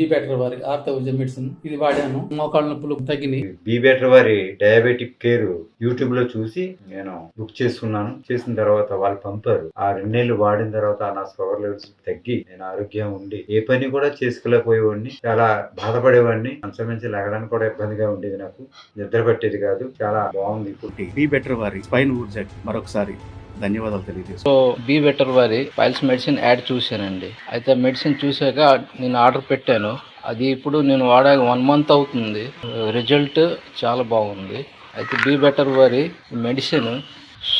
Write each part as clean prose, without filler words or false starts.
Be better వారి ఆర్థోవిజన్ medicine ఇది వాడాను. మోకాళ్ళ నొప్పులు తగ్గినాయి. బీ బెటర్ వారి డయాబెటిక్ కేర్ యూట్యూబ్ లో చూసి నేను బుక్ చేసుకున్నాను. చేసిన తర్వాత వాళ్ళు పంపారు. ఆ 2 నెలలు వాడిన తర్వాత నా షుగర్ లెవెల్స్ తగ్గి నేను ఆరోగ్యం ఉండి ఏ పని కూడా చేసుకోలేకపోయేవాడిని. చాలా బాధపడేవాడిని. మంచం నుంచి లెగడానికి కూడా ఇబ్బందిగా ఉండేది. నాకు నిద్ర పట్టేది కాదు. చాలా బాగుంది. ఇప్పుడు బీ బెటర్ వారి స్పైన్ ఊర్జెట్ మరొకసారి ధన్యవాదాలు తెలియజేస్తాను. సో బీ బెటర్ వారి పైల్స్ మెడిసిన్ యాడ్ చూశానండి. అయితే మెడిసిన్ చూశాక నేను ఆర్డర్ పెట్టాను. అది ఇప్పుడు నేను వాడాక 1 month అవుతుంది. రిజల్ట్ చాలా బాగుంది. అయితే బీ బెటర్ వారి మెడిసిన్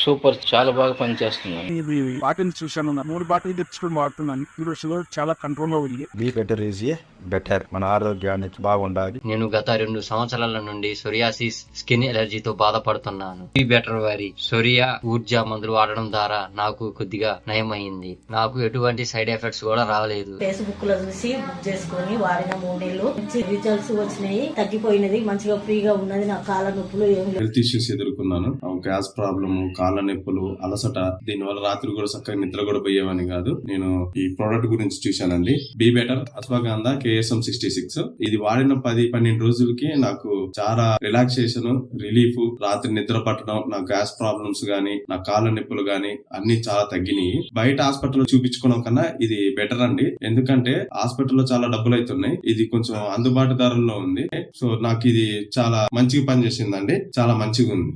సూపర్, చాలా బాగా పనిచేస్తుంది. ఇది బాటిల్ చూశాను. 3 బాటిల్ తెచ్చుకొని వాడుతున్నాను. ఇప్పుడు షుగర్ చాలా కంట్రోల్ లో ఉంది. Be better is a better. మన ఆరోగ్యానికి బాగుండాలి. నేను గత 2 సంవత్సరాల నుండి సొరియాసిస్ స్కిన్ ఎలర్జీతో బాధపడుతున్నాను. బీ బెటర్ వారి సొరియా ఊర్జా మందులు వాడడం ద్వారా నాకు కొద్దిగా నయమైంది. నాకు ఎటువంటి సైడ్ ఎఫెక్ట్స్ కూడా రాలేదు. ఫేస్బుక్ లో చూసి బుక్ చేసుకొని వాడిన 3 నెలలు మంచి రిజల్ట్స్ వచ్చినాయి. తగ్గిపోయినది, మంచిగా ఫ్రీగా ఉన్నది. నా కాళ్ళ నొప్పులు ఏమి హెల్త్ ఇష్యూస్ ఎదుర్కొన్నాను. గ్యాస్ ప్రాబ్లమ్, కాళ్ళ నొప్పులు, అలసట. దీనివల్ల రాత్రి కూడా చక్కగా నిద్ర కూడా పోయేవని కాదు. నేను ఈ ప్రోడక్ట్ గురించి చూశానండి. Be better Ashwagandha KSM 66. ఇది వాడిన 10-12 రోజులకి నాకు చాలా రిలాక్సేషన్, రిలీఫ్, రాత్రి నిద్ర పట్టడం, నా గ్యాస్ ప్రాబ్లమ్స్ గానీ, నా కాళ్ళ నొప్పులు గానీ అన్ని చాలా తగ్గినాయి. బయట హాస్పిటల్ చూపించుకోవడం కన్నా ఇది బెటర్ అండి. ఎందుకంటే హాస్పిటల్లో చాలా డబ్బులు అవుతున్నాయి. ఇది కొంచెం అందుబాటు ధరల్లో ఉంది. సో నాకు ఇది చాలా మంచిగా పనిచేసిందండి. చాలా మంచిగా ఉంది.